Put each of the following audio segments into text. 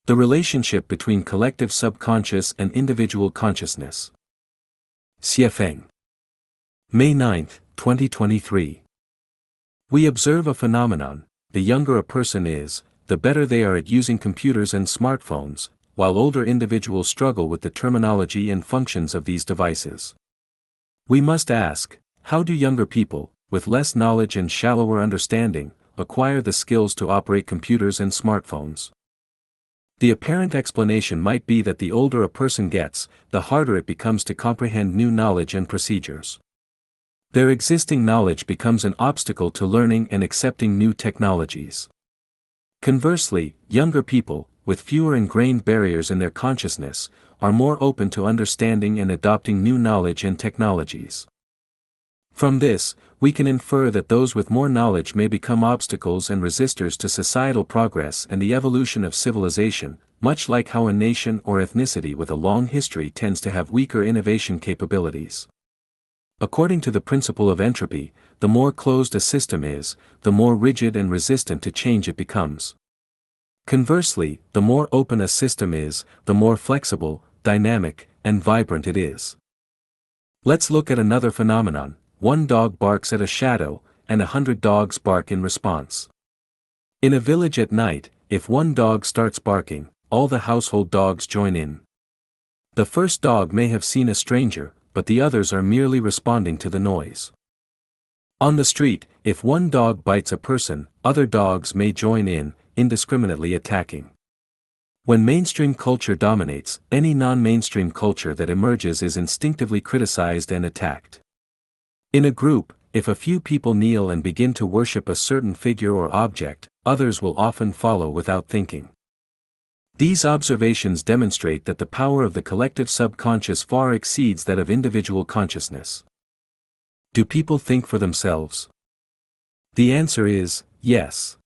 The relationship between collective subconscious and individual consciousness. Xiefeng. May 9, 2023. We observe a phenomenon: the younger a person is, the better they are at using computers and smartphones, while older individuals struggle with the terminology and functions of these devices. We must ask, how do younger people, with less knowledge and shallower understanding, acquire the skills to operate computers and smartphones? The apparent explanation might be that the older a person gets, the harder it becomes to comprehend new knowledge and procedures. Their existing knowledge becomes an obstacle to learning and accepting new technologies. Conversely, younger people, with fewer ingrained barriers in their consciousness, are more open to understanding and adopting new knowledge and technologies. From this, we can infer that those with more knowledge may become obstacles and resistors to societal progress and the evolution of civilization, much like how a nation or ethnicity with a long history tends to have weaker innovation capabilities. According to the principle of entropy, the more closed a system is, the more rigid and resistant to change it becomes. Conversely, the more open a system is, the more flexible, dynamic, and vibrant it is. Let's look at another phenomenon: one dog barks at a shadow, and 100 dogs bark in response. In a village at night, if one dog starts barking, all the household dogs join in. The first dog may have seen a stranger, but the others are merely responding to the noise. On the street, if one dog bites a person, other dogs may join in, indiscriminately attacking. When mainstream culture dominates, any non-mainstream culture that emerges is instinctively criticized and attacked. In a group, if a few people kneel and begin to worship a certain figure or object, others will often follow without thinking. These observations demonstrate that the power of the collective subconscious far exceeds that of individual consciousness. Do people think for themselves? The answer is, yes.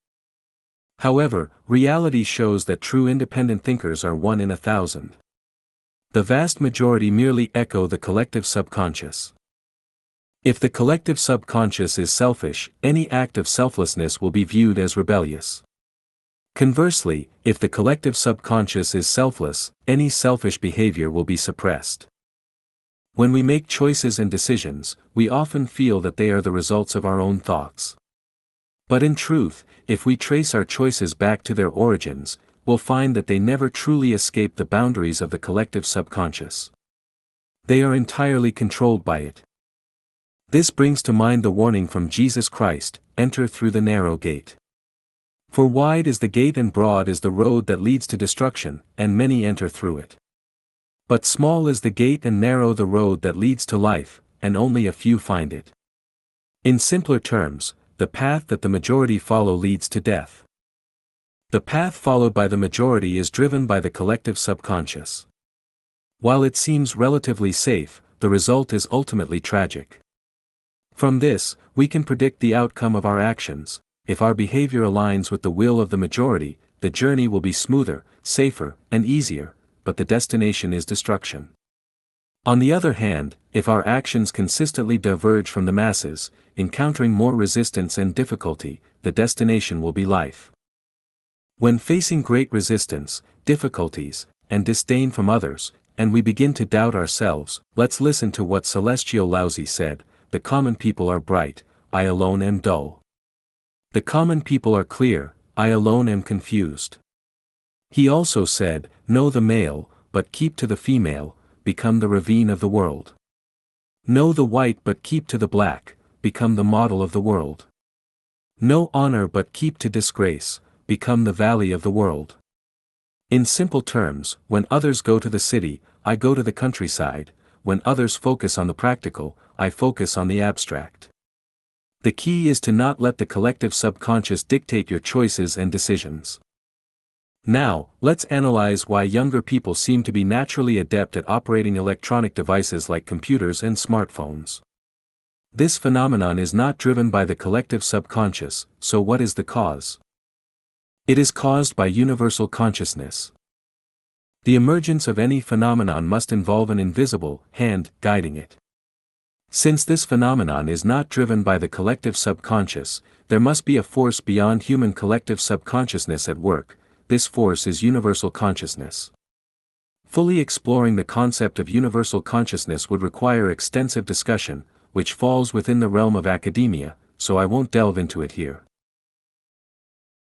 However, reality shows that true independent thinkers are 1 in 1,000. The vast majority merely echo the collective subconscious. If the collective subconscious is selfish, any act of selflessness will be viewed as rebellious. Conversely, if the collective subconscious is selfless, any selfish behavior will be suppressed. When we make choices and decisions, we often feel that they are the results of our own thoughts. But in truth, if we trace our choices back to their origins, we'll find that they never truly escape the boundaries of the collective subconscious. They are entirely controlled by it. This brings to mind the warning from Jesus Christ: enter through the narrow gate. For wide is the gate and broad is the road that leads to destruction, and many enter through it. But small is the gate and narrow the road that leads to life, and only a few find it. In simpler terms, the path that the majority follow leads to death. The path followed by the majority is driven by the collective subconscious. While it seems relatively safe, the result is ultimately tragic. From this, we can predict the outcome of our actions. If our behavior aligns with the will of the majority, the journey will be smoother, safer, and easier, but the destination is destruction. On the other hand, if our actions consistently diverge from the masses, encountering more resistance and difficulty, the destination will be life. When facing great resistance, difficulties, and disdain from others, and we begin to doubt ourselves, let's listen to what Celestial Laozi said: the common people are bright, I alone am dull. The common people are clear, I alone am confused. He also said, know the male, but keep to the female, become the ravine of the world. Know the white but keep to the black, become the model of the world. Know honor but keep to disgrace, become the valley of the world. In simple terms, when others go to the city, I go to the countryside; when others focus on the practical, I focus on the abstract. The key is to not let the collective subconscious dictate your choices and decisions. Now, let's analyze why younger people seem to be naturally adept at operating electronic devices like computers and smartphones. This phenomenon is not driven by the collective subconscious, so what is the cause? It is caused by universal consciousness. The emergence of any phenomenon must involve an invisible hand guiding it. Since this phenomenon is not driven by the collective subconscious, there must be a force beyond human collective subconsciousness at work, this force is universal consciousness. Fully exploring the concept of universal consciousness would require extensive discussion, which falls within the realm of academia, so I won't delve into it here.